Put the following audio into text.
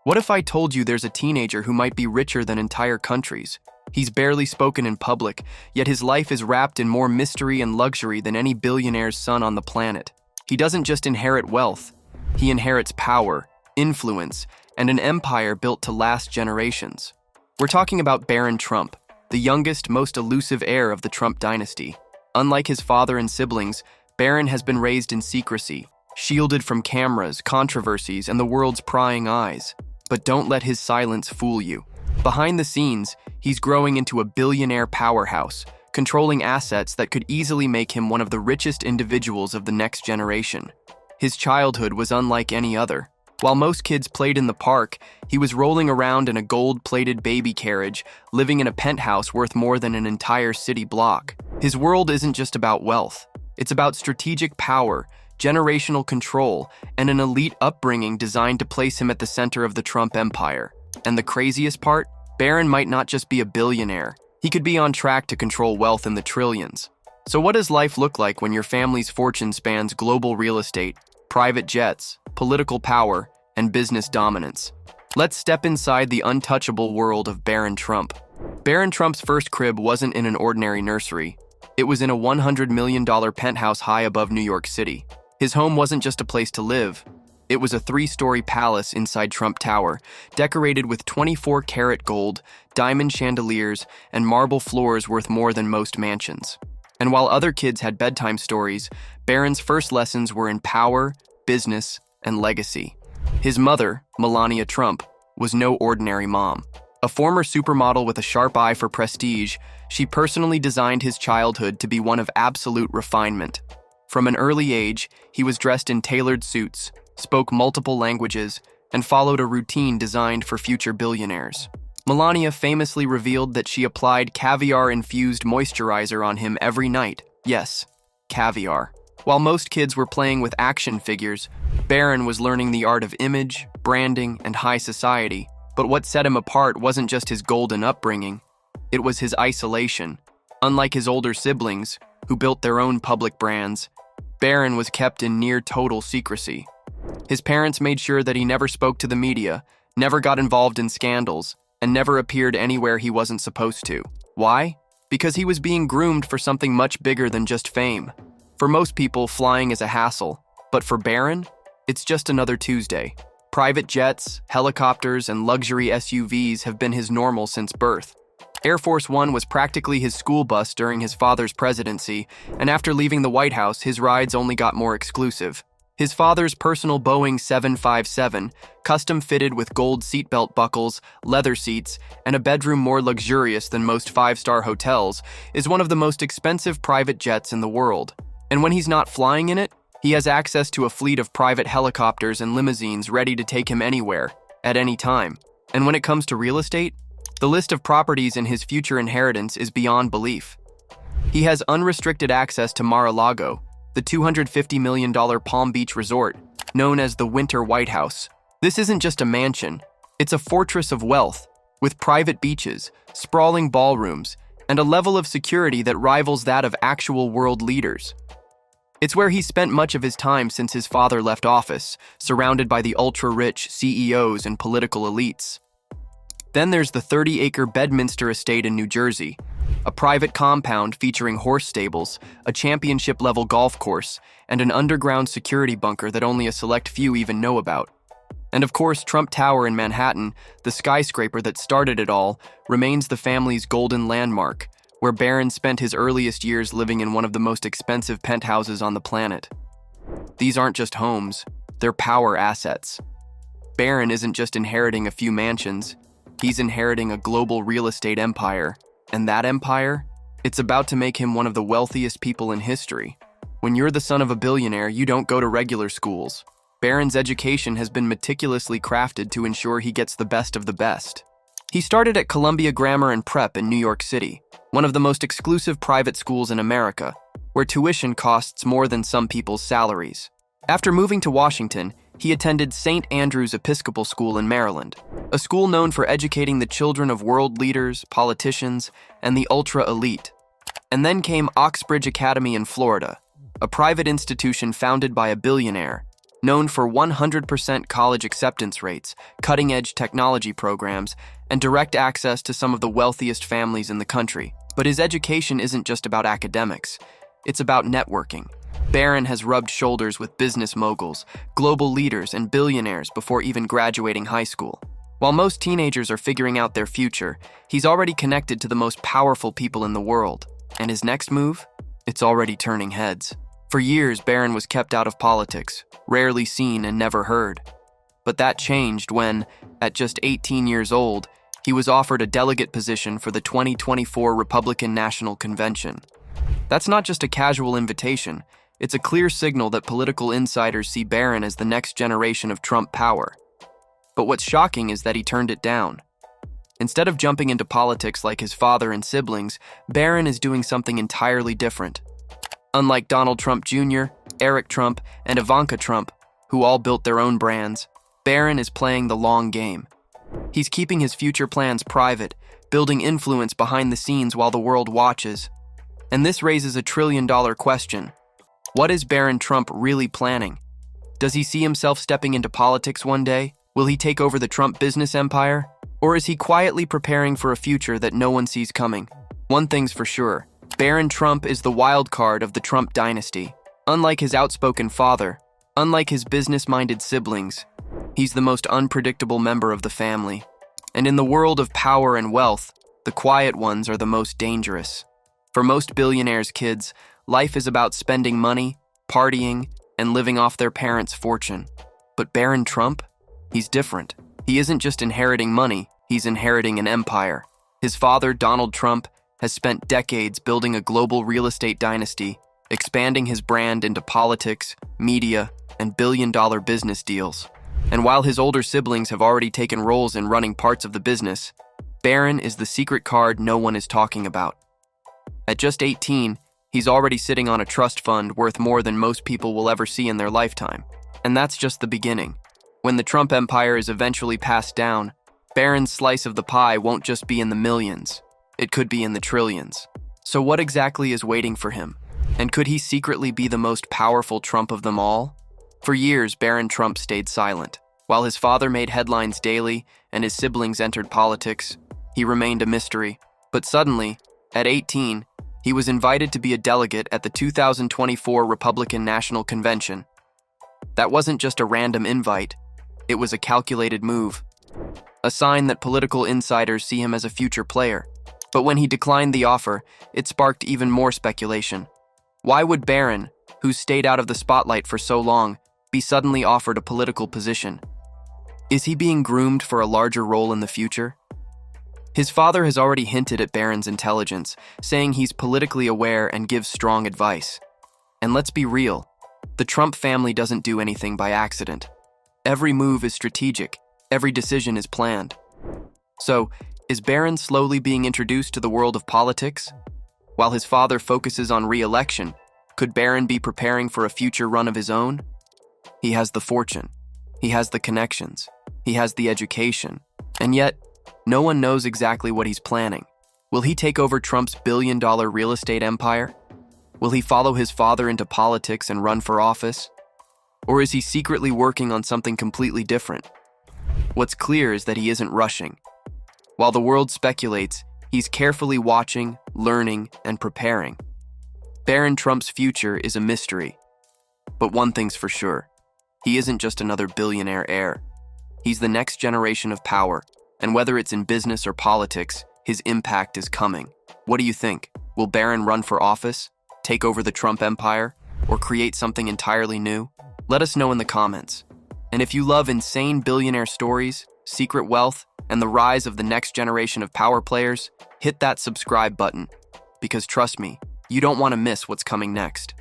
What if I told you there's a teenager who might be richer than entire countries? He's barely spoken in public, yet his life is wrapped in more mystery and luxury than any billionaire's son on the planet. He doesn't just inherit wealth, he inherits power, influence, and an empire built to last generations. We're talking about Barron Trump, the youngest, most elusive heir of the Trump dynasty. Unlike his father and siblings, Barron has been raised in secrecy, shielded from cameras, controversies, and the world's prying eyes. But don't let his silence fool you. Behind the scenes, he's growing into a billionaire powerhouse, controlling assets that could easily make him one of the richest individuals of the next generation. His childhood was unlike any other. While most kids played in the park, he was rolling around in a gold-plated baby carriage, living in a penthouse worth more than an entire city block. His world isn't just about wealth. It's about strategic power, generational control, and an elite upbringing designed to place him at the center of the Trump empire. And the craziest part? Barron might not just be a billionaire. He could be on track to control wealth in the trillions. So what does life look like when your family's fortune spans global real estate, private jets, political power, and business dominance? Let's step inside the untouchable world of Barron Trump. Barron Trump's first crib wasn't in an ordinary nursery. It was in a $100 million penthouse high above New York City. His home wasn't just a place to live. It was a 3-story palace inside Trump Tower, decorated with 24-karat gold, diamond chandeliers, and marble floors worth more than most mansions. And while other kids had bedtime stories, Barron's first lessons were in power, business, and legacy. His mother, Melania Trump, was no ordinary mom. A former supermodel with a sharp eye for prestige, she personally designed his childhood to be one of absolute refinement. From an early age, he was dressed in tailored suits, spoke multiple languages, and followed a routine designed for future billionaires. Melania famously revealed that she applied caviar-infused moisturizer on him every night. Yes, caviar. While most kids were playing with action figures, Barron was learning the art of image, branding, and high society. But what set him apart wasn't just his golden upbringing, it was his isolation. Unlike his older siblings, who built their own public brands, Barron was kept in near total secrecy. His parents made sure that he never spoke to the media, never got involved in scandals, and never appeared anywhere he wasn't supposed to. Why? Because he was being groomed for something much bigger than just fame. For most people, flying is a hassle, but for Barron, it's just another Tuesday. Private jets, helicopters, and luxury SUVs have been his normal since birth. Air Force One was practically his school bus during his father's presidency, and after leaving the White House, his rides only got more exclusive. His father's personal Boeing 757, custom-fitted with gold seatbelt buckles, leather seats, and a bedroom more luxurious than most 5-star hotels, is one of the most expensive private jets in the world. And when he's not flying in it, he has access to a fleet of private helicopters and limousines ready to take him anywhere, at any time. And when it comes to real estate, the list of properties in his future inheritance is beyond belief. He has unrestricted access to Mar-a-Lago, the $250 million Palm Beach resort, known as the Winter White House. This isn't just a mansion, it's a fortress of wealth, with private beaches, sprawling ballrooms, and a level of security that rivals that of actual world leaders. It's where he spent much of his time since his father left office, surrounded by the ultra-rich CEOs and political elites. Then there's the 30-acre Bedminster estate in New Jersey, a private compound featuring horse stables, a championship-level golf course, and an underground security bunker that only a select few even know about. And of course, Trump Tower in Manhattan, the skyscraper that started it all, remains the family's golden landmark, where Barron spent his earliest years living in one of the most expensive penthouses on the planet. These aren't just homes, they're power assets. Barron isn't just inheriting a few mansions, he's inheriting a global real estate empire. And that empire? It's about to make him one of the wealthiest people in history. When you're the son of a billionaire, you don't go to regular schools. Barron's education has been meticulously crafted to ensure he gets the best of the best. He started at Columbia Grammar and Prep in New York City, one of the most exclusive private schools in America, where tuition costs more than some people's salaries. After moving to Washington, he attended St. Andrew's Episcopal School in Maryland, a school known for educating the children of world leaders, politicians, and the ultra-elite. And then came Oxbridge Academy in Florida, a private institution founded by a billionaire, known for 100% college acceptance rates, cutting-edge technology programs, and direct access to some of the wealthiest families in the country. But his education isn't just about academics. It's about networking. Barron has rubbed shoulders with business moguls, global leaders, and billionaires before even graduating high school. While most teenagers are figuring out their future, he's already connected to the most powerful people in the world. And his next move? It's already turning heads. For years, Barron was kept out of politics, rarely seen and never heard. But that changed when, at just 18 years old, he was offered a delegate position for the 2024 Republican National Convention. That's not just a casual invitation. It's a clear signal that political insiders see Barron as the next generation of Trump power. But what's shocking is that he turned it down. Instead of jumping into politics like his father and siblings, Barron is doing something entirely different. Unlike Donald Trump Jr., Eric Trump, and Ivanka Trump, who all built their own brands, Barron is playing the long game. He's keeping his future plans private, building influence behind the scenes while the world watches. And this raises a trillion-dollar question. What is Barron Trump really planning? Does he see himself stepping into politics one day? Will he take over the Trump business empire? Or is he quietly preparing for a future that no one sees coming? One thing's for sure. Barron Trump is the wild card of the Trump dynasty. Unlike his outspoken father, unlike his business-minded siblings, he's the most unpredictable member of the family. And in the world of power and wealth, the quiet ones are the most dangerous. For most billionaires' kids, life is about spending money, partying, and living off their parents' fortune. But Barron Trump? He's different. He isn't just inheriting money, he's inheriting an empire. His father, Donald Trump, has spent decades building a global real estate dynasty, expanding his brand into politics, media, and billion-dollar business deals. And while his older siblings have already taken roles in running parts of the business, Barron is the secret card no one is talking about. At just 18, he's already sitting on a trust fund worth more than most people will ever see in their lifetime. And that's just the beginning. When the Trump empire is eventually passed down, Barron's slice of the pie won't just be in the millions. It could be in the trillions. So what exactly is waiting for him? And could he secretly be the most powerful Trump of them all? For years, Barron Trump stayed silent. While his father made headlines daily and his siblings entered politics, he remained a mystery. But suddenly, at 18, he was invited to be a delegate at the 2024 Republican National Convention. That wasn't just a random invite. It was a calculated move. A sign that political insiders see him as a future player. But when he declined the offer, it sparked even more speculation. Why would Barron, who stayed out of the spotlight for so long, be suddenly offered a political position? Is he being groomed for a larger role in the future? His father has already hinted at Barron's intelligence, saying he's politically aware and gives strong advice. And let's be real, the Trump family doesn't do anything by accident. Every move is strategic, every decision is planned. So, is Barron slowly being introduced to the world of politics? While his father focuses on re-election, could Barron be preparing for a future run of his own? He has the fortune, he has the connections, he has the education, and yet, no one knows exactly what he's planning. Will he take over Trump's billion-dollar real estate empire? Will he follow his father into politics and run for office? Or is he secretly working on something completely different? What's clear is that he isn't rushing. While the world speculates, he's carefully watching, learning, and preparing. Barron Trump's future is a mystery. But one thing's for sure, he isn't just another billionaire heir. He's the next generation of power, and whether it's in business or politics, his impact is coming. What do you think? Will Barron run for office, take over the Trump empire, or create something entirely new? Let us know in the comments. And if you love insane billionaire stories, secret wealth, and the rise of the next generation of power players, hit that subscribe button. Because trust me, you don't want to miss what's coming next.